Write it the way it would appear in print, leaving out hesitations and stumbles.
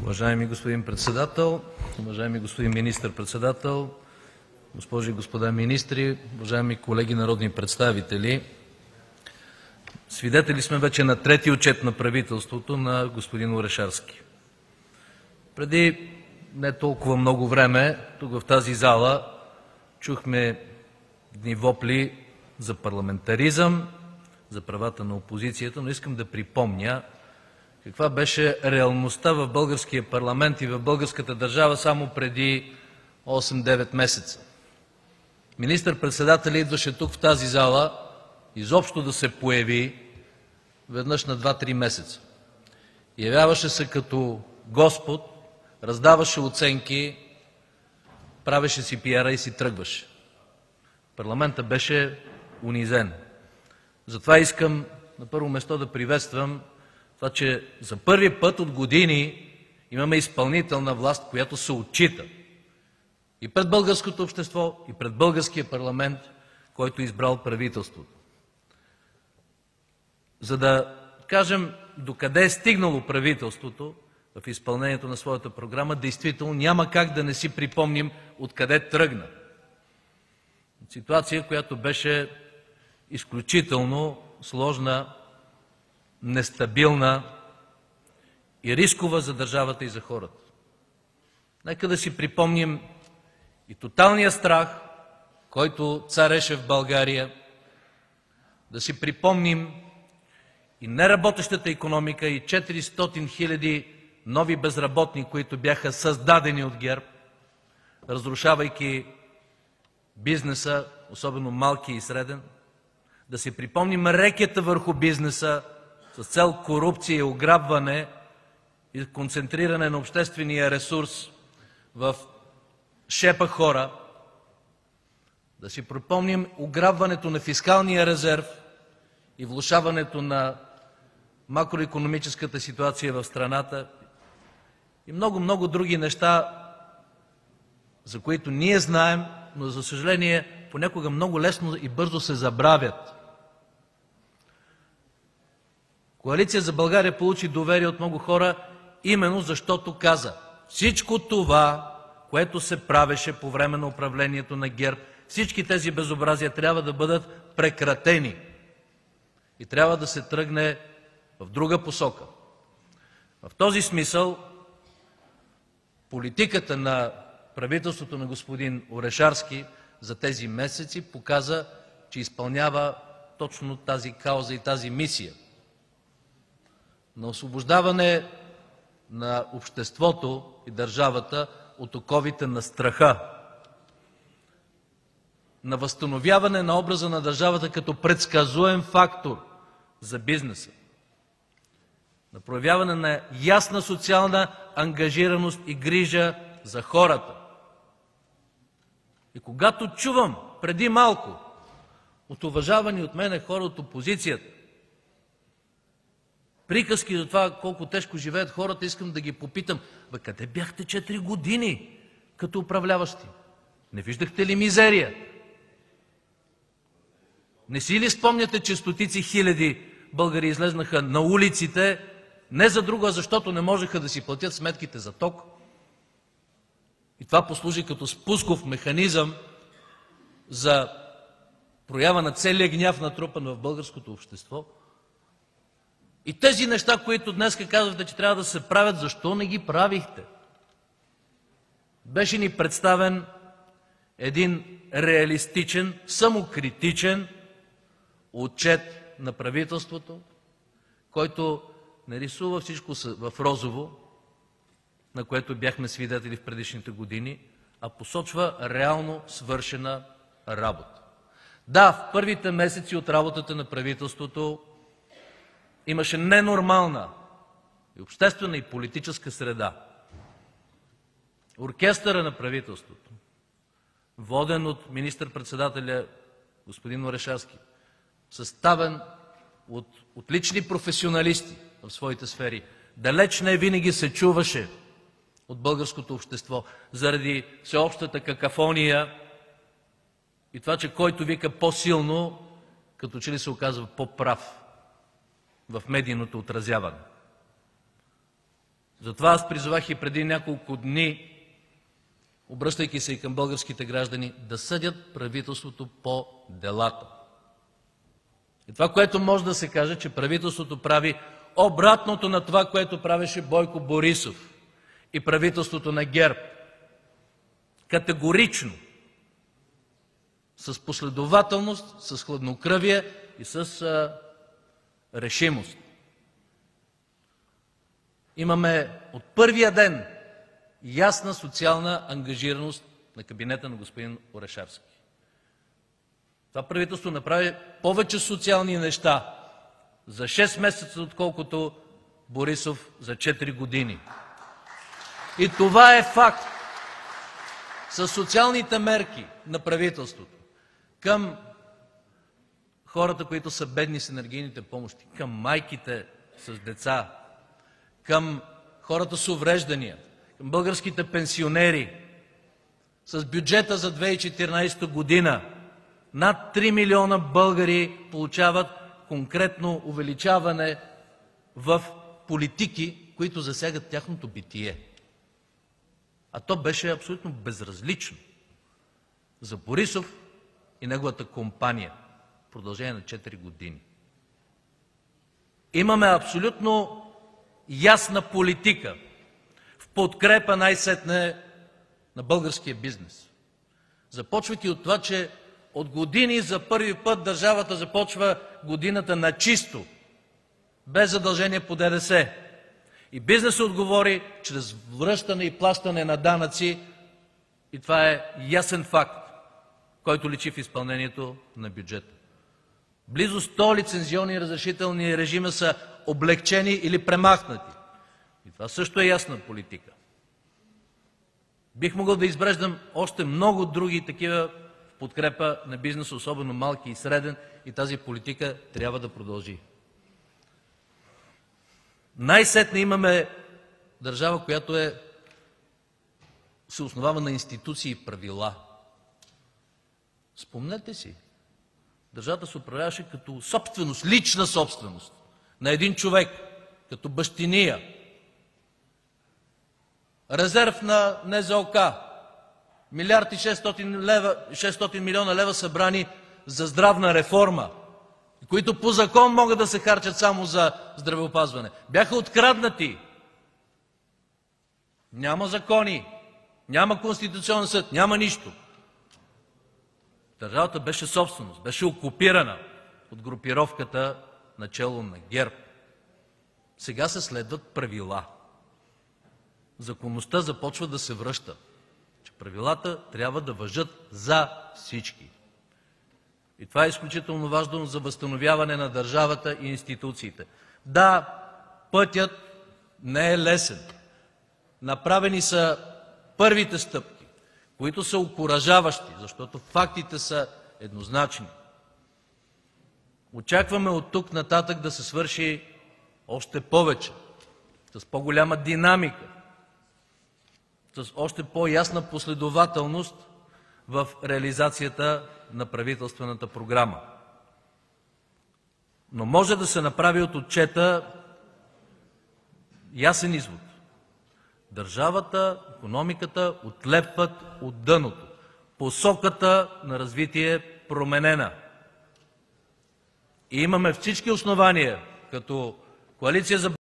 Уважаеми господин председател, уважаеми господин министър-председател, госпожи и господа министри, уважаеми колеги народни представители! Свидетели сме вече на трети отчет на правителството на господин Орешарски. Преди не толкова много време тук, в тази зала, чухме едни вопли за парламентаризъм, за правата на опозицията, но искам да припомня каква беше реалността в Българския парламент и в българската държава само преди 8-9 месеца. Министър-председателят идваше тук, в тази зала, изобщо да се появи веднъж на 2-3 месеца. Явяваше се като Господ, раздаваше оценки, правеше си пиара и си тръгваше. Парламентът беше унизен. Затова искам на първо място да приветствам това, че за първи път от години имаме изпълнителна власт, която се отчита и пред българското общество, и пред българския парламент, който е избрал правителството. За да кажем докъде е стигнало правителството в изпълнението на своята програма, действително няма как да не си припомним откъде тръгна. Ситуация, която беше изключително сложна, нестабилна и рискова за държавата и за хората. Нека да си припомним и тоталния страх, който цареше в България, да си припомним и неработещата икономика, и 400 хиляди нови безработни, които бяха създадени от ГЕРБ, разрушавайки бизнеса, особено малкия и среден, да си припомним рекета върху бизнеса с цел корупция и ограбване и концентриране на обществения ресурс в шепа хора, да си припомним ограбването на фискалния резерв и влошаването на макроикономическата ситуация в страната и много други неща, за които ние знаем, но за съжаление понякога много лесно и бързо се забравят. Коалиция за България получи доверие от много хора, именно защото каза: всичко това, което се правеше по време на управлението на ГЕРБ, всички тези безобразия трябва да бъдат прекратени и трябва да се тръгне в друга посока. В този смисъл политиката на правителството на господин Орешарски за тези месеци показа, че изпълнява точно тази кауза и тази мисия на освобождаване на обществото и държавата от оковите на страха, на възстановяване на образа на държавата като предсказуем фактор за бизнеса, на проявяване на ясна социална ангажираност и грижа за хората. И когато чувам преди малко от уважавани от мен хора от опозицията приказки за това колко тежко живеят хората, искам да ги попитам: къде бяхте 4 години като управляващи? Не виждахте ли мизерия? Не си ли спомняте, че стотици хиляди българи излезнаха на улиците не за друго, а защото не можеха да си платят сметките за ток? И това послужи като спусков механизъм за проява на целия гняв, натрупан в българското общество. И тези неща, които днес казвате, че трябва да се правят, защо не ги правихте? Беше ни представен един реалистичен, самокритичен отчет на правителството, който не рисува всичко в розово, на което бяхме свидетели в предишните години, а посочва реално свършена работа. Да, в първите месеци от работата на правителството имаше ненормална и обществена и политическа среда. Оркестъра на правителството, воден от министър-председателя господин Орешарски, съставен от отлични професионалисти в своите сфери, далеч не винаги се чуваше от българското общество заради всеобщата какафония и това, че който вика по-силно, като че ли се оказва по-прав в медийното отразяване. Затова аз призовах и преди няколко дни, обръщайки се и към българските граждани, да съдят правителството по делата. И това, което може да се каже, че правителството прави обратното на това, което правеше Бойко Борисов и правителството на ГЕРБ. Категорично, с последователност, с хладнокръвие и с решимост. Имаме от първия ден ясна социална ангажираност на кабинета на господин Орешарски. Това правителство направи повече социални неща за 6 месеца, отколкото Борисов за 4 години. И това е факт. Със социалните мерки на правителството към хората, които са бедни с енергийните помощи, към майките с деца, към хората с увреждания, към българските пенсионери, с бюджета за 2014 година над 3 милиона българи получават конкретно увеличаване в политики, които засягат тяхното битие. А то беше абсолютно безразлично за Борисов и неговата компания в продължение на 4 години. Имаме абсолютно ясна политика в подкрепа най-сетне на българския бизнес. Започвайки от това, че от години за първи път държавата започва годината на чисто, без задължение по ДДС. И бизнесът отговори чрез връщане и плащане на данъци, и това е ясен факт, който личи в изпълнението на бюджета. Близо 100 лицензионни разрешителни режима са облекчени или премахнати. И това също е ясна политика. Бих могъл да изреждам още много други такива в подкрепа на бизнеса, особено малки и среден, и тази политика трябва да продължи. Най-сетне имаме държава, която се основава на институции и правила. Спомнете си, държавата се управляваше като собственост, лична собственост на един човек, като бащиния. Резерв на НЗОК, 1 600 милиона лева събрани за здравна реформа, които по закон могат да се харчат само за здравеопазване. Бяха откраднати. Няма закони, няма Конституционен съд, няма нищо. Държавата беше собственост, беше окупирана от групировката начело на ГЕРБ. Сега се следват правила. Законността започва да се връща, че правилата трябва да важат за всички. И това е изключително важно за възстановяване на държавата и институциите. Да, пътят не е лесен. Направени са първите стъпки, които са окуражаващи, защото фактите са еднозначни. Очакваме от тук нататък да се свърши още повече, с по-голяма динамика, с още по-ясна последователност в реализацията на правителствената програма. Но може да се направи от отчета ясен извод. Държавата, икономиката отлепват от дъното. Посоката на развитие е променена. И имаме всички основания, като Коалиция за